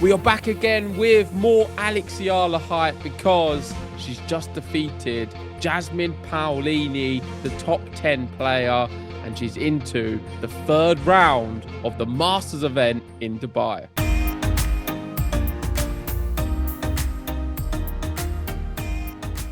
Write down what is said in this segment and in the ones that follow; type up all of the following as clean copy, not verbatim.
We are back again with more Eala hype because she's just defeated Jasmine Paolini, the top 10 player, and she's into the third round of the Masters event in Dubai.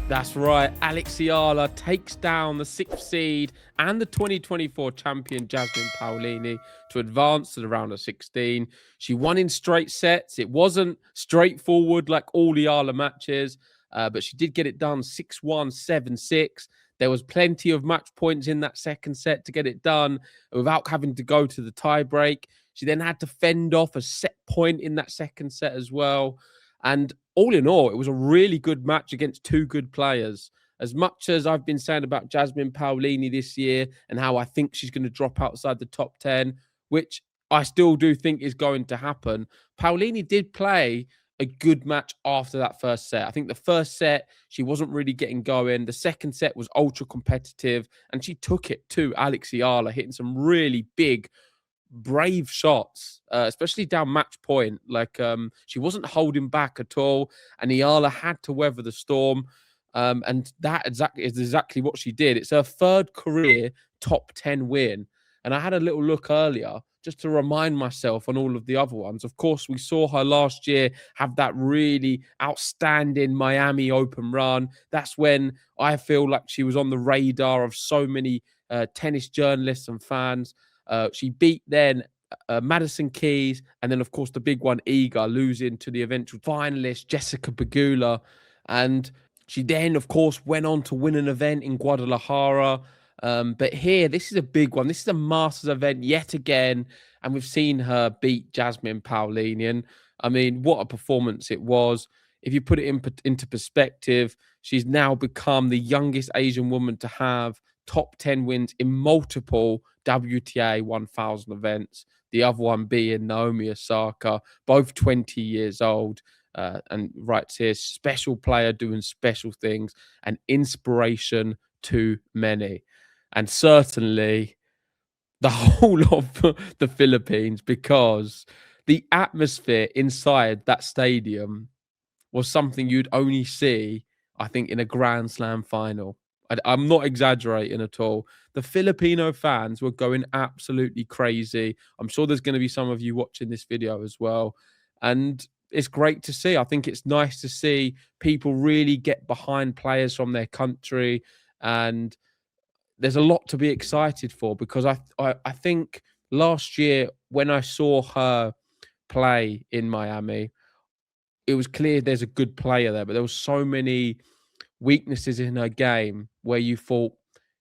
That's right, Eala takes down the 6th seed and the 2024 champion Jasmine Paolini to advance to the round of 16. She won in straight sets. It wasn't straightforward like all the Eala matches, but she did get it done 6-1, 7-6. There was plenty of match points in that second set to get it done without having to go to the tie-break. She then had to fend off a set point in that second set as well. And all in all, it was a really good match against two good players. As much as I've been saying about Jasmine Paolini this year and how I think she's going to drop outside the top 10, which I still do think is going to happen, Paolini did play a good match after that first set. I think the first set, she wasn't really getting going. The second set was ultra competitive, and she took it to Eala, hitting some really big, brave shots, especially down match point. She wasn't holding back at all, and Eala had to weather the storm. And that is exactly what she did. It's her third career top 10 win. And I had a little look earlier just to remind myself on all of the other ones. Of course, we saw her last year have that really outstanding Miami Open run. That's when I feel like she was on the radar of so many tennis journalists and fans. She beat then Madison Keys, and then, of course, the big one, Iga, losing to the eventual finalist, Jessica Pegula. And she then, of course, went on to win an event in Guadalajara. But here, this is a big one. This is a Masters event yet again, and we've seen her beat Jasmine Paolini. And, I mean, what a performance it was. If you put it into perspective, she's now become the youngest Asian woman to have top 10 wins in multiple WTA 1000 events. The other one being Naomi Osaka, both 20 years old. And writes here, special player doing special things and inspiration to many. And certainly the whole of the Philippines, because the atmosphere inside that stadium was something you'd only see, I think, in a Grand Slam final. I'm not exaggerating at all. The Filipino fans were going absolutely crazy. I'm sure there's going to be some of you watching this video as well. And it's great to see. I think it's nice to see people really get behind players from their country. And there's a lot to be excited for, because I think last year when I saw her play in Miami, it was clear there's a good player there, but there was so many weaknesses in her game where you thought,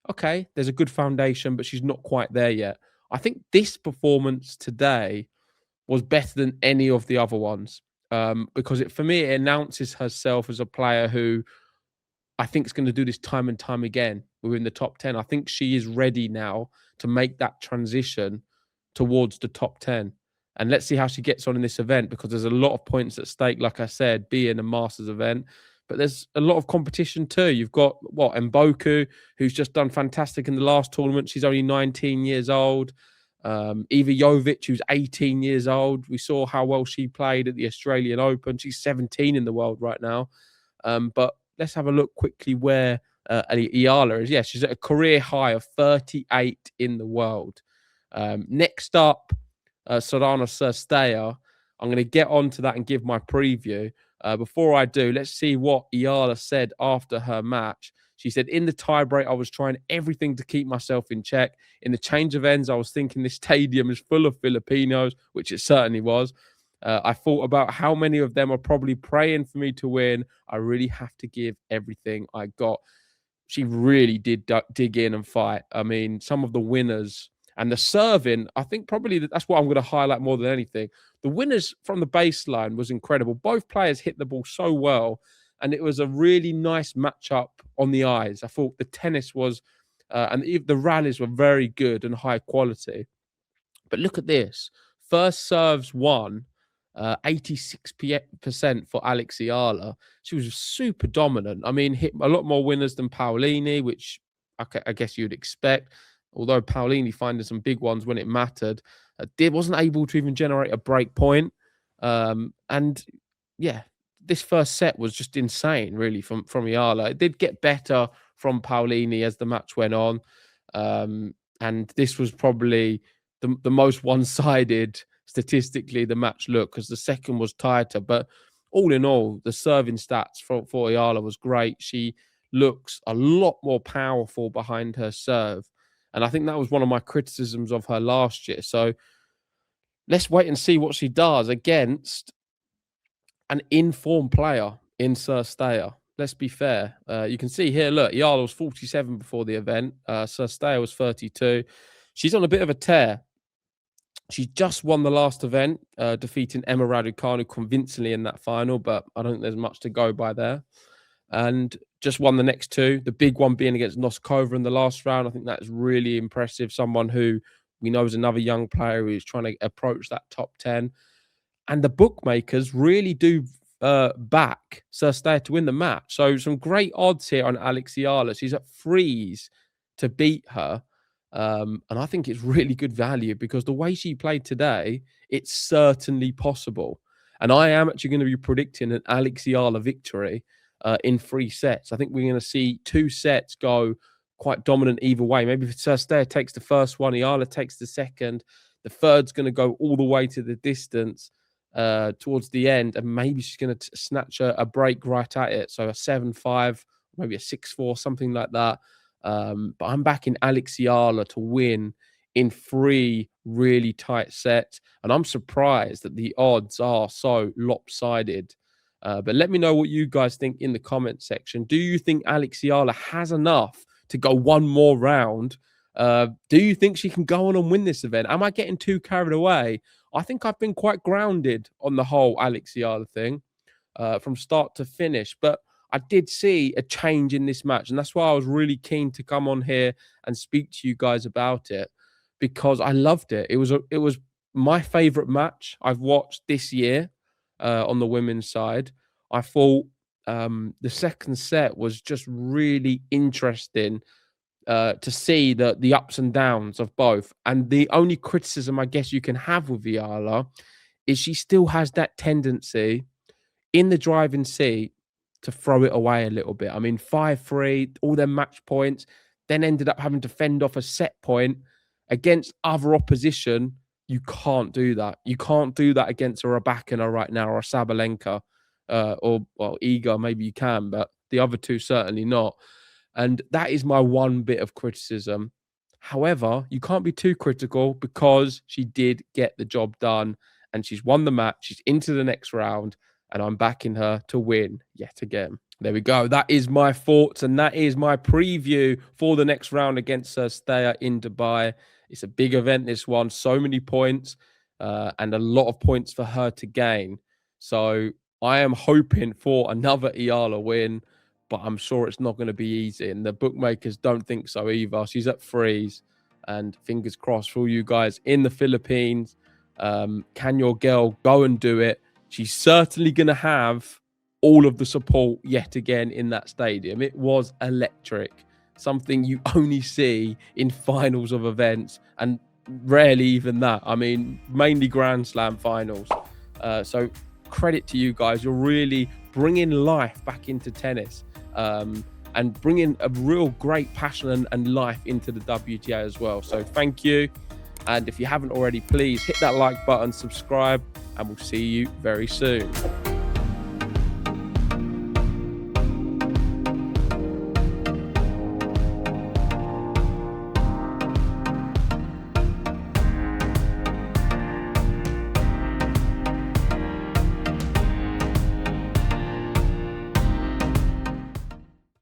okay, there's a good foundation, but she's not quite there yet. I think this performance today was better than any of the other ones, because for me, it announces herself as a player who I think is going to do this time and time again within the top 10. I think she is ready now to make that transition towards the top 10. And let's see how she gets on in this event, because there's a lot of points at stake, like I said, being a Masters event. But there's a lot of competition too. You've got, Mboku, who's just done fantastic in the last tournament. She's only 19 years old. Eva Jovic, who's 18 years old. We saw how well she played at the Australian Open. She's 17 in the world right now. But let's have a look quickly where Eala is. Yeah, she's at a career high of 38 in the world. Next up, Sorana Cirstea. I'm going to get on to that and give my preview. Before I do, let's see what Eala said after her match. She said, in the tiebreak, I was trying everything to keep myself in check. In the change of ends, I was thinking this stadium is full of Filipinos, which it certainly was. I thought about how many of them are probably praying for me to win. I really have to give everything I got. She really did dig in and fight. I mean, some of the winners and the serving, I think probably that's what I'm going to highlight more than anything. The winners from the baseline was incredible. Both players hit the ball so well, and it was a really nice matchup on the eyes. I thought the tennis was, and the rallies were very good and high quality. But look at this. First serves won, 86% for Eala. She was super dominant. I mean, hit a lot more winners than Paolini, which I guess you'd expect. Although Paolini finding some big ones when it mattered, wasn't able to even generate a break point. And yeah, this first set was just insane, really, from Eala. It did get better from Paolini as the match went on. And this was probably the most one-sided statistically the match looked, because the second was tighter. But all in all, the serving stats for Eala was great. She looks a lot more powerful behind her serve. And I think that was one of my criticisms of her last year. So let's wait and see what she does against an informed player in Cirstea. Let's be fair. You can see here, look, Eala was 47 before the event. Cirstea was 32. She's on a bit of a tear. She just won the last event, defeating Emma Raducanu convincingly in that final, but I don't think there's much to go by there. And just won the next two, the big one being against Noskova in the last round. I think that's really impressive. Someone who we know is another young player who's trying to approach that top 10. And the bookmakers really do back Cirstea to win the match. So some great odds here on Eala. She's at threes to beat her. And I think it's really good value, because the way she played today, it's certainly possible. And I am actually going to be predicting an Eala victory in 3 sets. I think we're going to see 2 sets go quite dominant either way. Maybe if Cirstea takes the first one, Eala takes the second. The third's going to go all the way to the distance towards the end, and maybe she's going to snatch a break right at it. So a 7-5, maybe a 6-4, something like that. But I'm backing Eala to win in 3 really tight sets, and I'm surprised that the odds are so lopsided. But let me know what you guys think in the comment section. Do you think Eala has enough to go one more round? Do you think she can go on and win this event? Am I getting too carried away? I think I've been quite grounded on the whole Eala thing from start to finish. But I did see a change in this match, and that's why I was really keen to come on here and speak to you guys about it, because I loved it. It was my favorite match I've watched this year on the women's side. I thought the second set was just really interesting to see the ups and downs of both. And the only criticism I guess you can have with Eala is she still has that tendency in the driving seat to throw it away a little bit. I mean, 5-3, all their match points, then ended up having to fend off a set point against other opposition. You can't do that. You can't do that against a Rybakina right now, or a Sabalenka, or Iga, maybe you can, but the other two certainly not. And that is my one bit of criticism. However, you can't be too critical, because she did get the job done and she's won the match. She's into the next round, and I'm backing her to win yet again. There we go. That is my thoughts, and that is my preview for the next round against Cirstea in Dubai. It's a big event, this one. So many points and a lot of points for her to gain. So I am hoping for another Eala win, but I'm sure it's not going to be easy. And the bookmakers don't think so either. She's at threes, and fingers crossed for you guys in the Philippines. Can your girl go and do it? She's certainly going to have all of the support yet again in that stadium. It was electric, something you only see in finals of events, and rarely even that. I mean, mainly Grand Slam finals. So credit to you guys. You're really bringing life back into tennis, and bringing a real great passion and life into the WTA as well. So thank you. And if you haven't already, please hit that like button, subscribe, and we'll see you very soon.